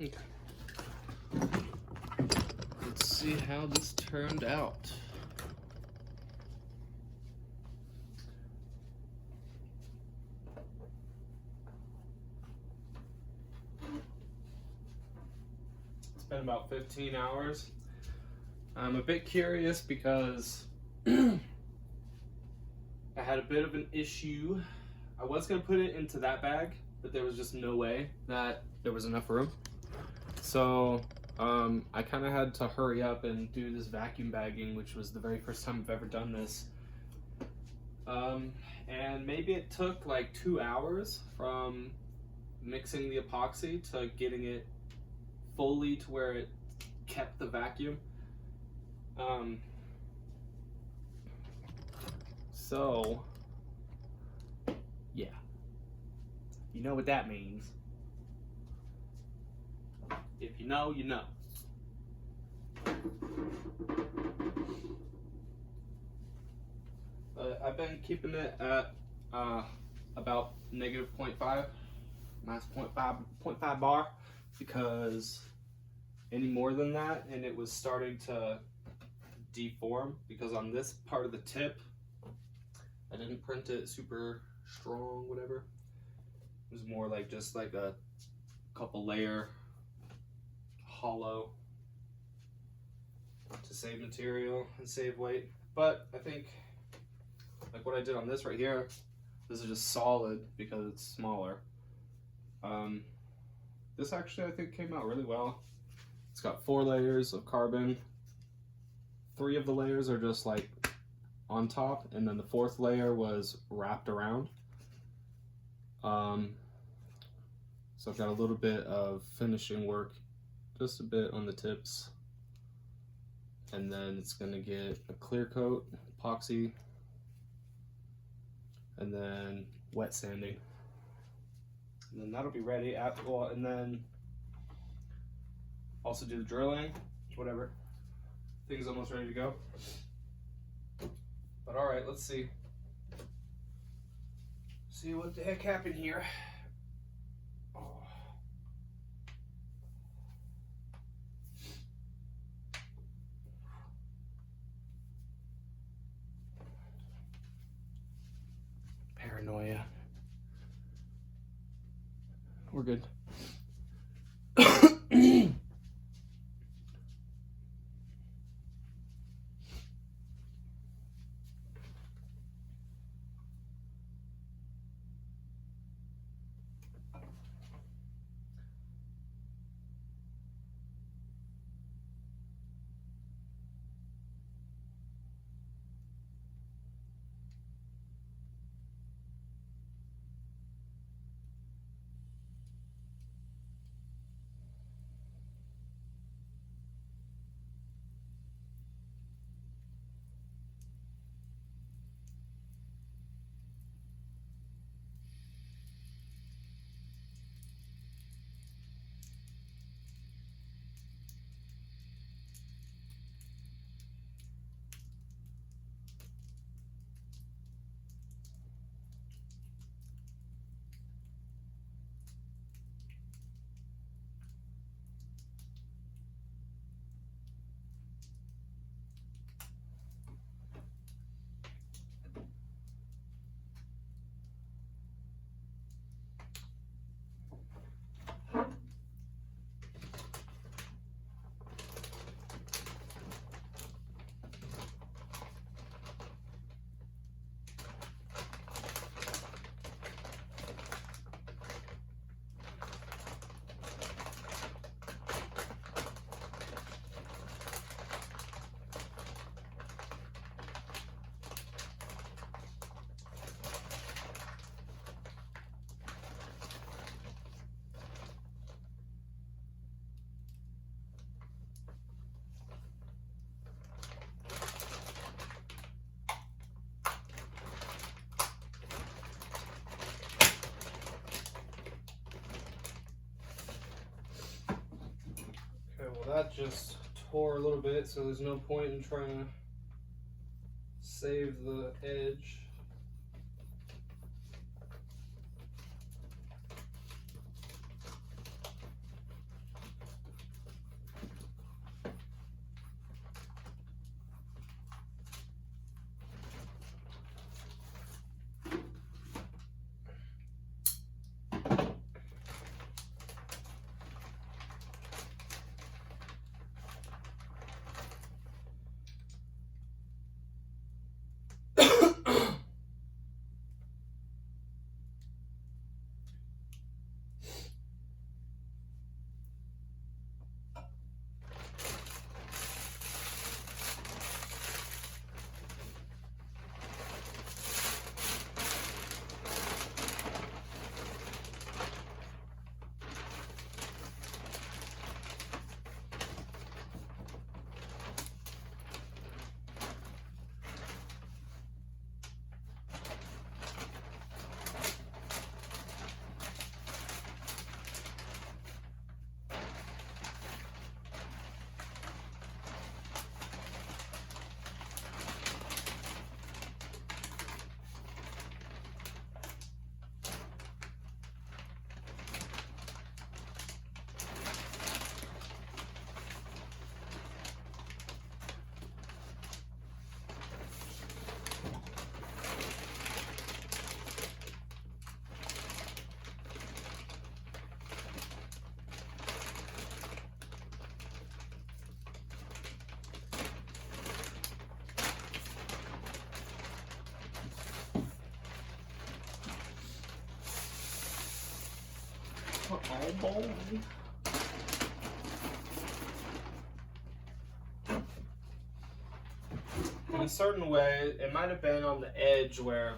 Okay. Let's see how this turned out. It's been about 15 hours. I'm a bit curious because I had a bit of an issue. I was going to put it into that bag, but there was just no way that there was enough room. So I kind of had to hurry up and do this vacuum bagging, which was the very first time I've ever done this. And maybe it took like 2 hours from mixing the epoxy to getting it fully to where it kept the vacuum. So yeah, you know what that means. If you know, you know. But I've been keeping it at about negative 0.5, minus 0.5 bar, because any more than that and it was starting to deform, because on this part of the tip I didn't print it super strong, whatever. It was more like just like a couple layer hollow to save material and save weight. But I think like what I did on this right here, this is just solid because it's smaller. This actually I think came out really well. It's got 4 layers of carbon. 3 of the layers are just like on top, and then the 4th layer was wrapped around. So I've got a little bit of finishing work, just a bit on the tips, and then it's gonna get a clear coat, epoxy, and then wet sanding, and then that'll be ready after. Well, and then also do the drilling, whatever. Thing's almost ready to go. But all right, let's see what the heck happened here. Oh. Paranoia. We're good. Well, that just tore a little bit, so there's no point in trying to save the edge. Oh boy. In a certain way, it might have been on the edge where,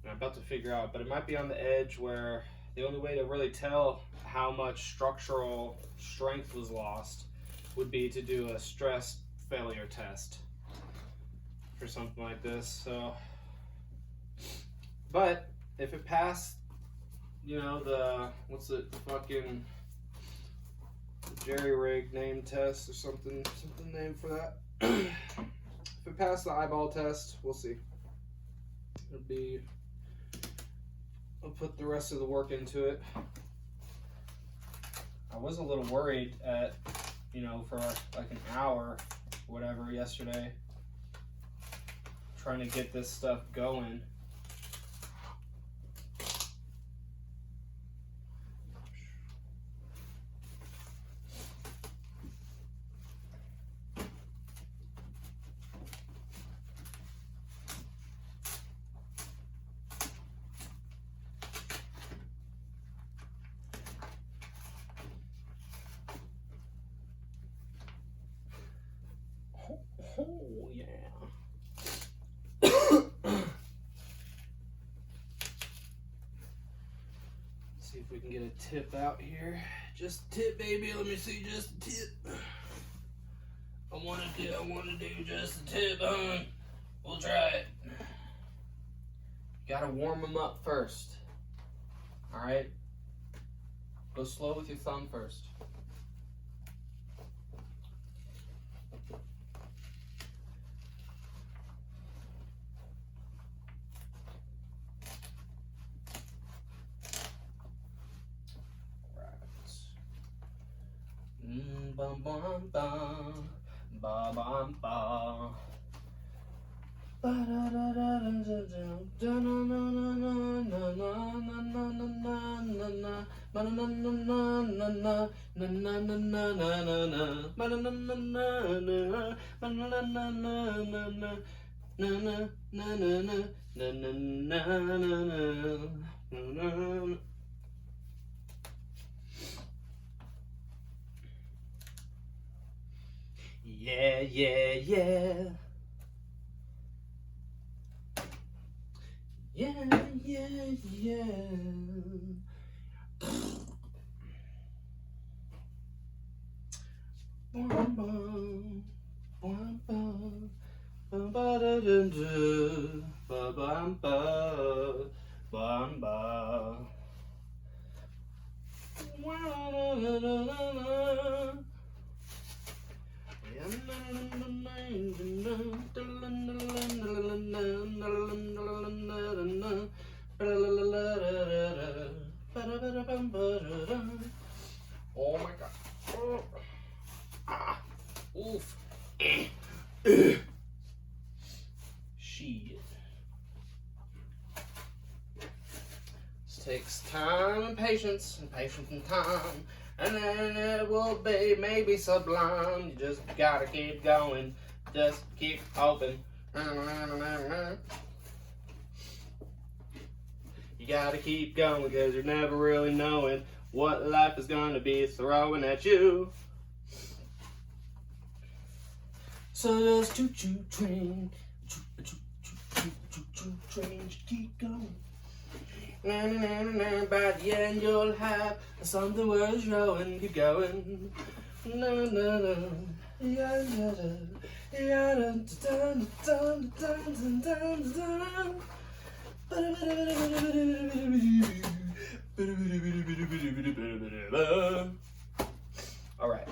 I'm about to figure out, but it might be on the edge where the only way to really tell how much structural strength was lost would be to do a stress failure test for something like this. So, but if it passed, you know, the, what's it, fucking jerry rig name test or something named for that. If it passed the eyeball test, we'll see. It'll be, I'll put the rest of the work into it. I was a little worried at, you know, for like an hour, whatever, yesterday, trying to get this stuff going. Oh, yeah. See if we can get a tip out here. Just a tip, baby. Let me see, just a tip. I want to do just a tip, hon. We'll try it. You gotta warm them up first. All right? Go slow with your thumb first. Bum bum bum, ba bum ba. Ba da da da da da da na na na na na na na na na na ba na na na na na na na na na na na na ba na na na na na ba na na na na na na na na na na na na. Yeah, yeah, yeah. Yeah, yeah, yeah. Bum, bum, bum, bum, bum, ba, da, da, da, ba, bum, ba, bum, ba. Wa, la, la, la, la, la. Oh my god. Oh. Ah. Oof. Shit. This takes time and patience and time. And then it will be maybe sublime. You just gotta keep going. Just keep hoping. You gotta keep going because you're never really knowing what life is gonna be throwing at you. So just choo-choo train, choo-choo train, just keep going. By the end you'll have something worth showing. Keep going. Na na na. Yeah yeah yeah. Dun dun dun dun dun dun. All right.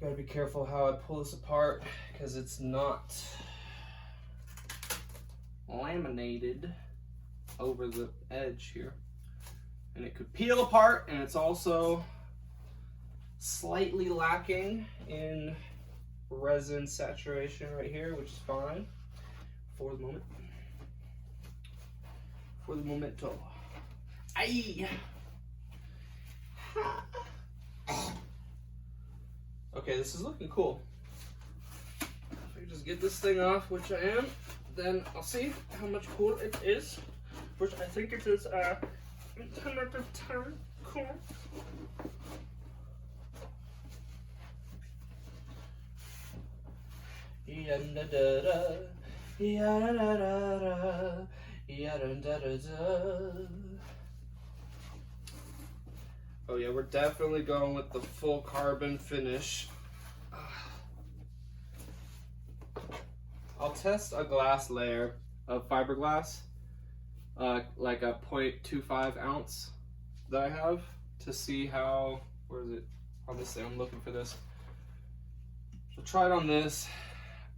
Gotta be careful how I pull this apart because it's not laminated over the edge here. And it could peel apart, and it's also slightly lacking in resin saturation right here, which is fine for the moment. For the momento. Aye! Okay, this is looking cool. just get this thing off, which I am. Then I'll see how much cooler it is, which I think it is 10 out of 10 cool. Oh yeah, we're definitely going with the full carbon finish. I'll test a glass layer of fiberglass, like a 0.25 ounce that I have, to see how, where is it? On this thing, I'm looking for this. So try it on this,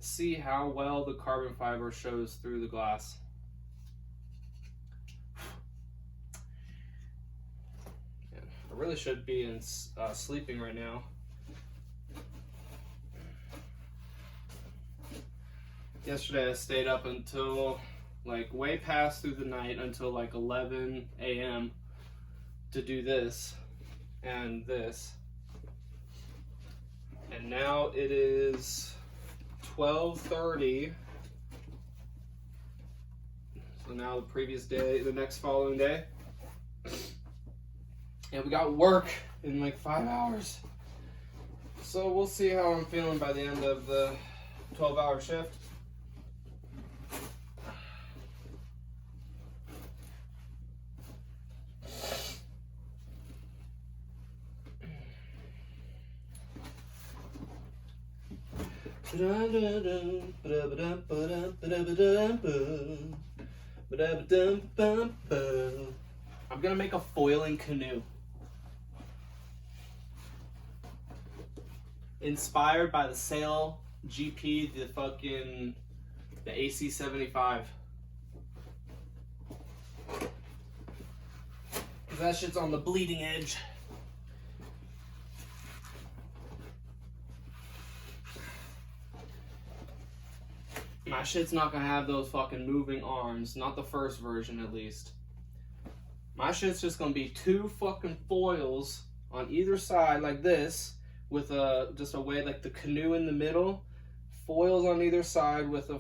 see how well the carbon fiber shows through the glass. Yeah, I really should be in sleeping right now. Yesterday I stayed up until like way past through the night until like 11 a.m. to do this and this. And now it is 12:30. So now the previous day, the next following day. And we got work in like 5 hours. So we'll see how I'm feeling by the end of the 12-hour shift. I'm gonna make a foiling canoe. Inspired by the Sail GP, the AC-75. Cause that shit's on the bleeding edge. My shit's not gonna have those fucking moving arms. Not the first version, at least. My shit's just gonna be 2 fucking foils on either side, like this, with just a way like the canoe in the middle. Foils on either side with a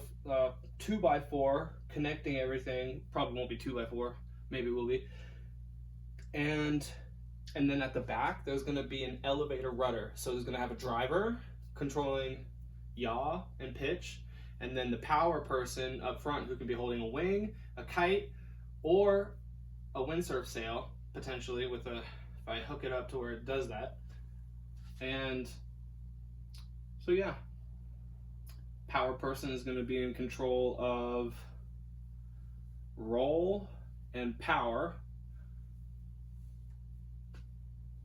2x4 connecting everything. Probably won't be 2x4. Maybe it will be. And then at the back, there's gonna be an elevator rudder. So there's gonna have a driver controlling yaw and pitch. And then the power person up front who can be holding a wing, a kite, or a windsurf sail, potentially, with if I hook it up to where it does that. And so yeah, power person is going to be in control of roll and power.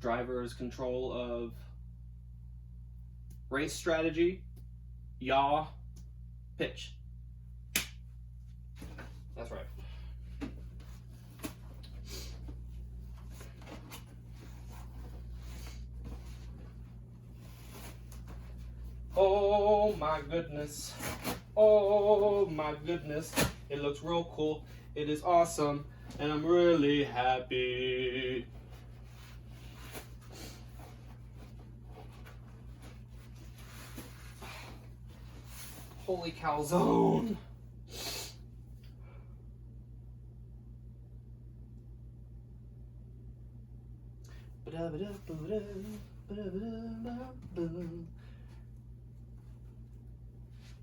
Driver is control of race strategy, yaw, pitch. That's right. Oh my goodness. Oh my goodness. It looks real cool. It is awesome. And I'm really happy. Holy calzone.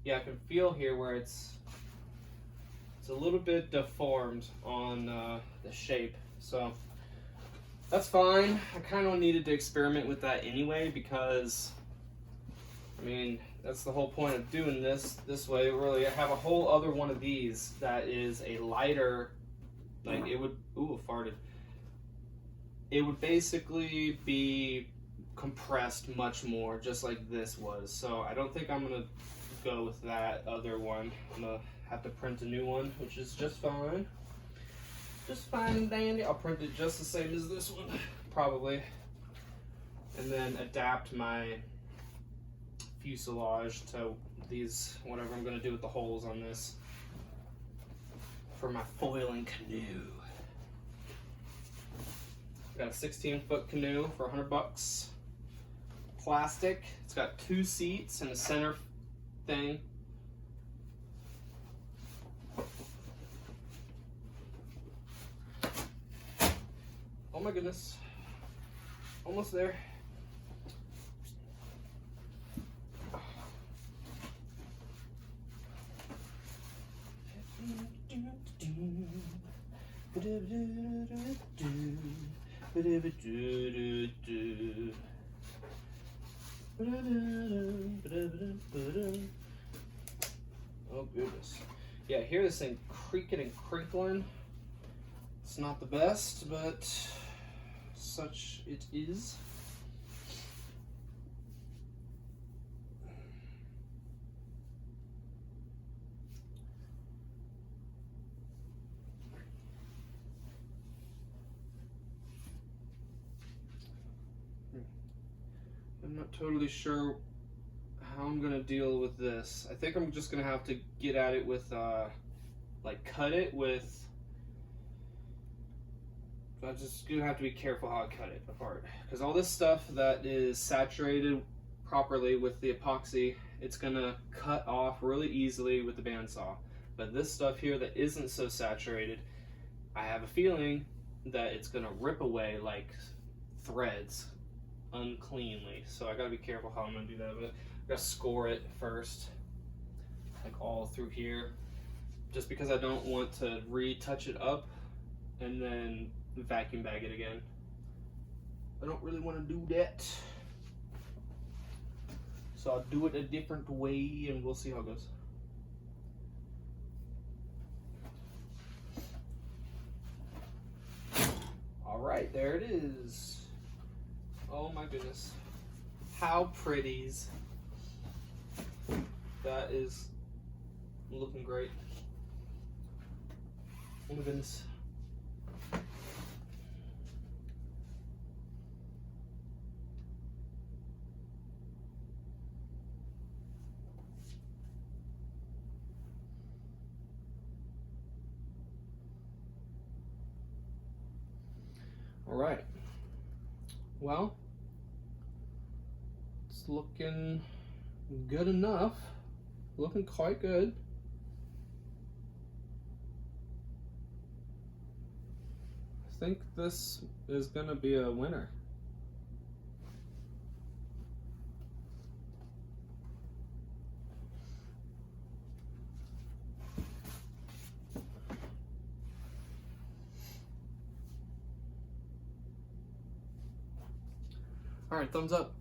Yeah, I can feel here where it's a little bit deformed on the shape, so that's fine. I kind of needed to experiment with that anyway, because I mean, that's the whole point of doing this way. Really, I have a whole other one of these that is a lighter, like it would, ooh, farted. It would basically be compressed much more, just like this was. So I don't think I'm gonna go with that other one. I'm gonna have to print a new one, which is just fine. Just fine and dandy. I'll print it just the same as this one, probably. And then adapt my fuselage to these, whatever I'm gonna do with the holes on this for my foiling canoe. Got a 16-foot canoe for $100. Plastic. It's got 2 seats and a center thing. Oh my goodness. Almost there. Oh goodness. Yeah, hear this thing creaking and crinkling. It's not the best, but such it is. I'm not totally sure how I'm gonna deal with this. I think I'm just gonna have to get at it with like cut it with, I'm just gonna have to be careful how I cut it apart, because all this stuff that is saturated properly with the epoxy, it's gonna cut off really easily with the bandsaw. But this stuff here that isn't so saturated, I have a feeling that it's gonna rip away like threads uncleanly. So I gotta be careful how I'm gonna do that. But I gotta score it first, like all through here, just because I don't want to retouch it up and then vacuum bag it again. I don't really want to do that. So I'll do it a different way and we'll see how it goes. All right, there it is. Oh my goodness. How pretties. That is looking great. Oh my goodness. All right. Well, it's looking good enough. Looking quite good. I think this is gonna be a winner. All right, thumbs up.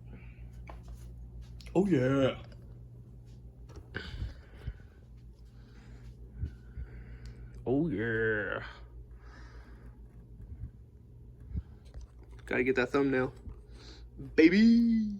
Oh yeah. Oh yeah. Gotta get that thumbnail. Baby.